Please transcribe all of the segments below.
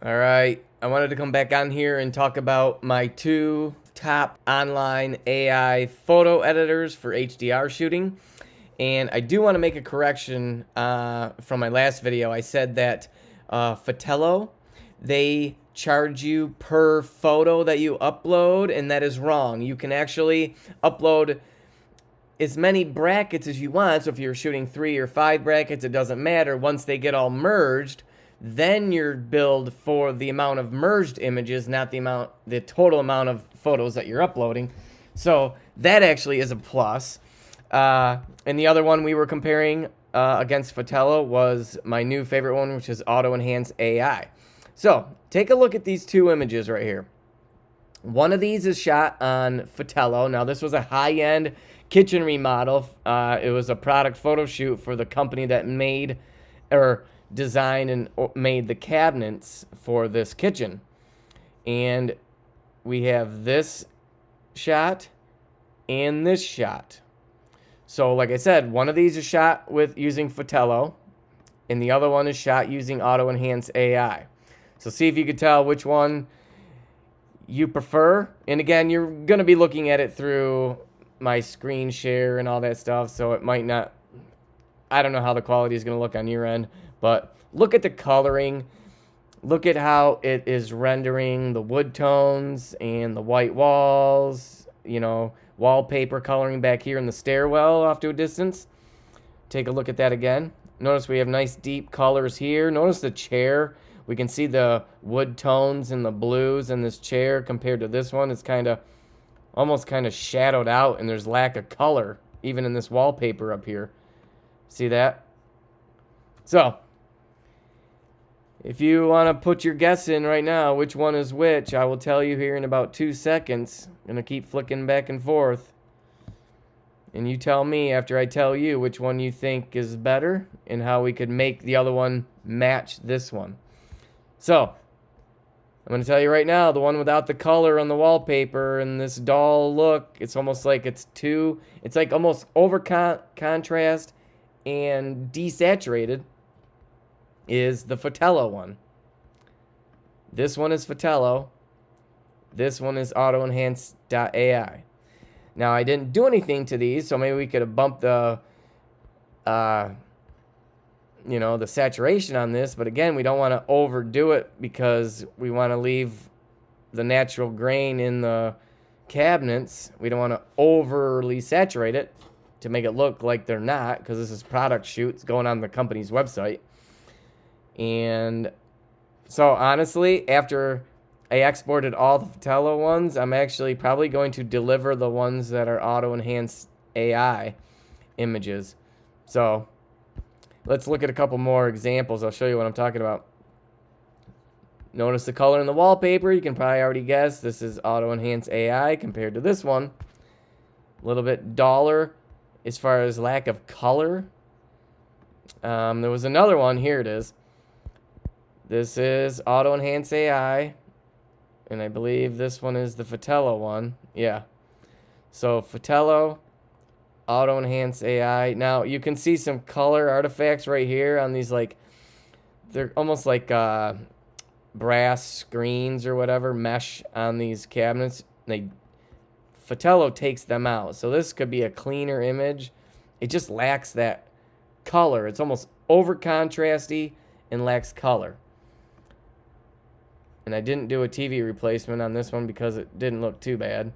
All right, I wanted to come back on here and talk about my two top online AI photo editors for HDR shooting. And I do want to make a correction from my last video. I said that Fatello, they charge you per photo that you upload, and that is wrong. You can actually upload as many brackets as you want. So if you're shooting 3 or 5 brackets, it doesn't matter. Once they get all merged, then you're billed for the amount of merged images, not the total amount of photos that you're uploading. So that actually is a plus. And the other one we were comparing against Fatello was my new favorite one, which is Auto Enhance AI. So take a look at these two images right here. One of these is shot on Fatello. Now, this was a high-end kitchen remodel. It was a product photo shoot for the company that made or designed and made the cabinets for this kitchen. And we have this shot and this shot. So, like I said, one of these is shot with using Fatello, and the other one is shot using Auto Enhance AI. So, see if you could tell which one you prefer. And again, you're going to be looking at it through my screen share and all that stuff, so it might not, I don't know how the quality is going to look on your end, but look at the coloring. Look at how it is rendering the wood tones and the white walls, wallpaper coloring back here in the stairwell off to a distance. Take a look at that again. Notice we have nice deep colors here. Notice the chair. We can see the wood tones and the blues in this chair compared to this one. It's almost kind of shadowed out, and there's lack of color even in this wallpaper up here. See that? So, if you want to put your guess in right now, which one is which, I will tell you here in about 2 seconds. I'm going to keep flicking back and forth. And you tell me after I tell you which one you think is better and how we could make the other one match this one. So, I'm going to tell you right now, the one without the color on the wallpaper and this dull look, it's almost like it's like almost over contrast and desaturated, is the Fatello one. This one is Fatello. This one is AutoEnhance.ai. Now, I didn't do anything to these, so maybe we could have bumped the saturation on this, but again, we don't want to overdo it because we want to leave the natural grain in the cabinets. We don't want to overly saturate it to make it look like they're not, because this is product shoots going on the company's website. And so honestly, after I exported all the Fatello ones, I'm actually probably going to deliver the ones that are Auto Enhance AI images. So let's look at a couple more examples. I'll show you what I'm talking about. Notice the color in the wallpaper. You can probably already guess this is Auto Enhance AI compared to this one. A little bit duller as far as lack of color. There was another one. Here it is. This is Auto Enhance AI. And I believe this one is the Fatello one. Yeah. So Fatello, Auto Enhance AI. Now you can see some color artifacts right here on these, they're almost like brass screens or whatever, mesh on these cabinets. Fatello takes them out. So this could be a cleaner image. It just lacks that color. It's almost over contrasty and lacks color. And I didn't do a TV replacement on this one because it didn't look too bad.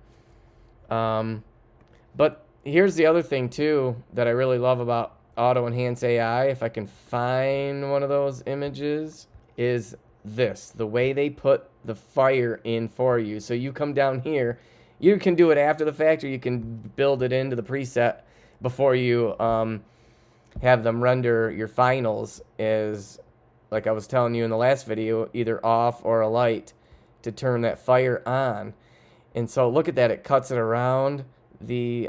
But here's the other thing too that I really love about Auto Enhance AI, if I can find one of those images, is this. The way they put the fire in for you. So you come down here, you can do it after the fact, or you can build it into the preset before you have them render your finals as, like I was telling you in the last video, either off or a light to turn that fire on. And so look at that, it cuts it around the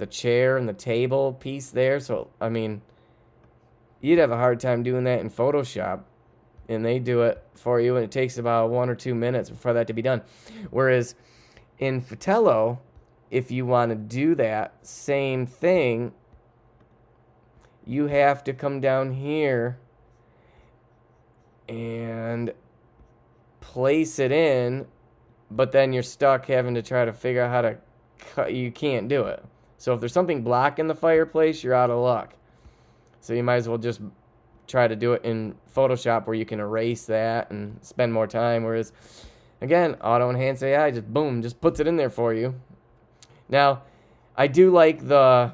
chair and the table piece there. So, I mean, you'd have a hard time doing that in Photoshop. And they do it for you, and it takes about 1 or 2 minutes for that to be done. Whereas in Fatello, if you want to do that same thing, you have to come down here and place it in, but then you're stuck having to try to figure out how to cut. You can't do it. So if there's something blocking the fireplace, you're out of luck. So you might as well just try to do it in Photoshop where you can erase that and spend more time. Whereas, again, Auto Enhance AI just boom, just puts it in there for you. Now, I do like the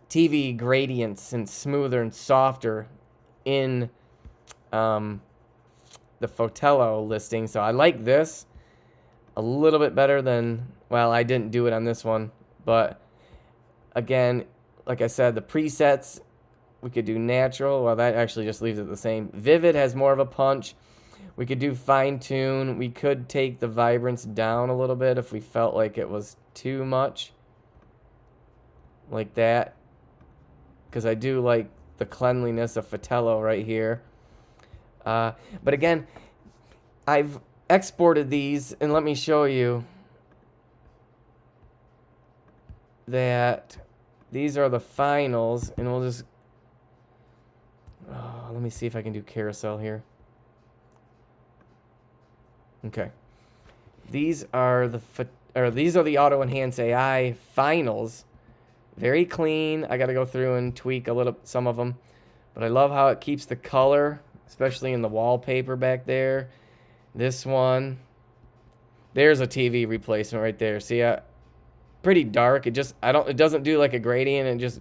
TV gradients and smoother and softer in the Fotello listing. So I like this a little bit better than, well, I didn't do it on this one. But again, like I said, the presets, we could do natural. Well, that actually just leaves it the same. Vivid has more of a punch. We could do fine tune. We could take the vibrance down a little bit if we felt like it was too much. Like that. Because I do like the cleanliness of Fotello right here. But again, I've exported these, and let me show you that these are the finals, and we'll just, let me see if I can do carousel here. Okay, these are the Auto Enhance AI finals. Very clean. I got to go through and tweak some of them, but I love how it keeps the color, especially in the wallpaper back there. This one, there's a TV replacement right there. See, pretty dark. It doesn't do like a gradient. It just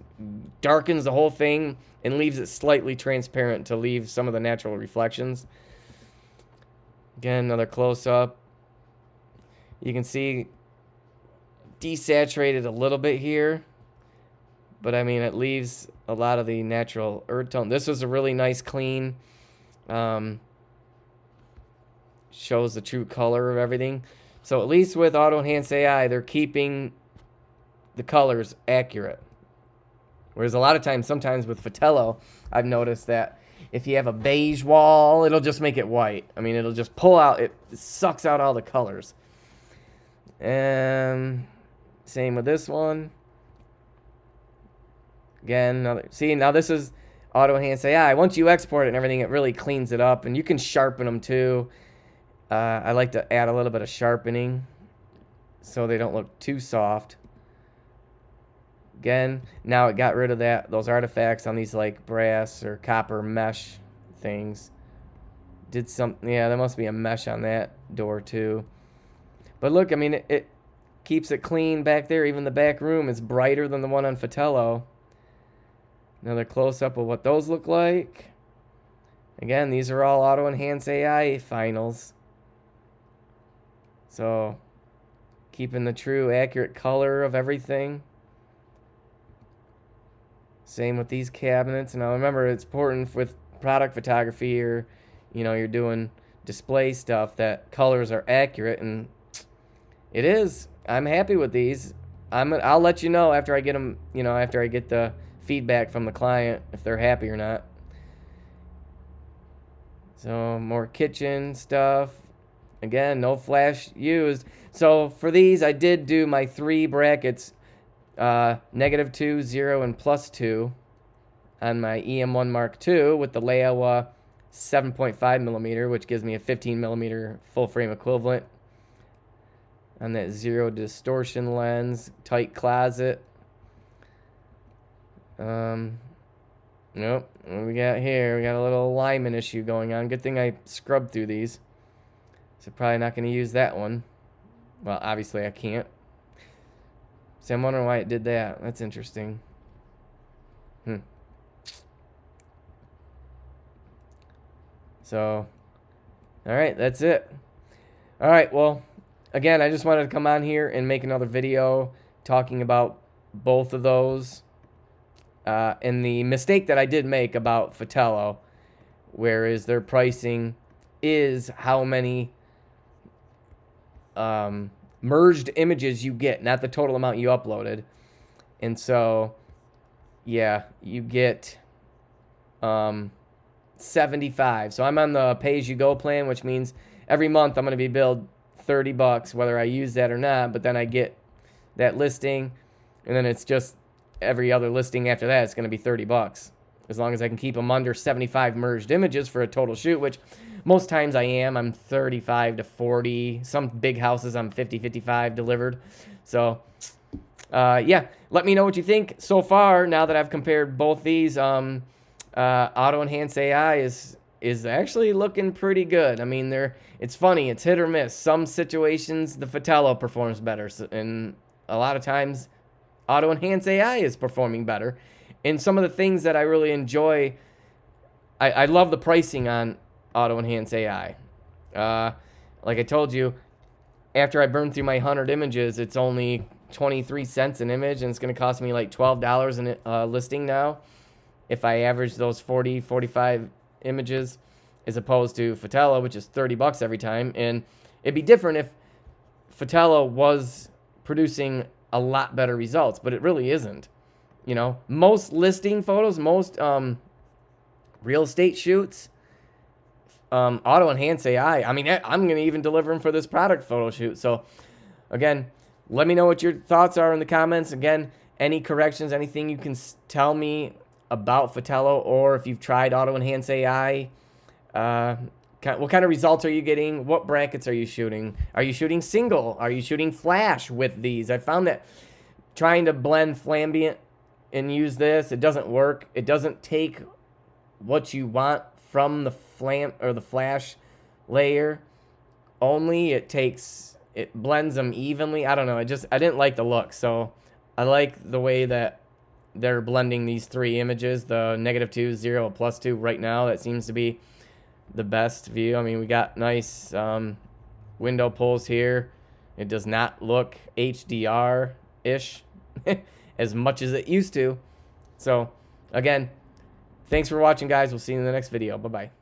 darkens the whole thing and leaves it slightly transparent to leave some of the natural reflections. Again, another close-up. You can see desaturated a little bit here, but I mean, it leaves a lot of the natural earth tone. This was a really nice clean, shows the true color of everything. So at least with Auto Enhance AI, they're keeping the colors accurate. Whereas a lot of times, sometimes with Fotello, I've noticed that if you have a beige wall, it'll just make it white. I mean, it'll just pull out, it sucks out all the colors. And same with this one. Again, see, now this is Auto Enhance AI. Once you export it and everything, it really cleans it up. And you can sharpen them too. I like to add a little bit of sharpening so they don't look too soft. Again, now it got rid of those artifacts on these like brass or copper mesh things. Yeah, there must be a mesh on that door too. But look, I mean, it keeps it clean back there. Even the back room is brighter than the one on Fotello. Another close-up of what those look like. Again, these are all Auto Enhance AI finals. So, keeping the true accurate color of everything. Same with these cabinets. Now remember, it's important with product photography, or you're doing display stuff, that colors are accurate, and it is. I'm happy with these. I'll let you know after I get them, after I get the feedback from the client, if they're happy or not. So more kitchen stuff. Again, no flash used. So for these, I did do my 3 brackets, -2, 0, and +2 on my EM1 Mark II with the Leica 7.5 millimeter, which gives me a 15 millimeter full frame equivalent. On that 0 distortion lens, tight closet. Nope. What do we got here? We got a little alignment issue going on. Good thing I scrubbed through these. So probably not going to use that one. Well, obviously I can't. So I'm wondering why it did that. That's interesting. So, all right, that's it. All right, well, again, I just wanted to come on here and make another video talking about both of those. And the mistake that I did make about Fotello, whereas their pricing is how many merged images you get, not the total amount you uploaded. And so, yeah, you get 75. So I'm on the pay-as-you-go plan, which means every month I'm going to be billed $30, whether I use that or not. But then I get that listing, and then it's just every other listing after that, it's going to be $30, as long as I can keep them under 75 merged images for a total shoot, which Most times I am. I'm 35 to 40. Some big houses I'm 50, 55 delivered. So, yeah, let me know what you think so far. Now that I've compared both these, Auto Enhance AI is actually looking pretty good. I mean, it's funny. It's hit or miss. Some situations the Fotello performs better, and a lot of times Auto Enhance AI is performing better. And some of the things that I really enjoy, I love the pricing on Auto Enhance AI. Like I told you, after I burn through my 100 images, it's only 23 cents an image, and it's going to cost me like $12 in a listing now if I average those 40, 45 images, as opposed to Fotello, which is 30 bucks every time. And it'd be different if Fotello was producing a lot better results, but it really isn't. You know, most listing photos, most real estate shoots, Auto Enhance AI. I mean, I'm going to even deliver them for this product photo shoot. So, again, let me know what your thoughts are in the comments. Again, any corrections, anything you can tell me about Fotello, or if you've tried Auto Enhance AI. What kind of results are you getting? What brackets are you shooting? Are you shooting single? Are you shooting flash with these? I found that trying to blend flambient and use this, it doesn't work. It doesn't take what you want from the flash layer only. It blends them evenly. I don't know. I didn't like the look. So I like the way that they're blending these three images, the -2, 0, +2 right now. That seems to be the best view. I mean, we got nice window pulls here. It does not look HDR-ish as much as it used to. So, again, thanks for watching, guys. We'll see you in the next video. Bye-bye.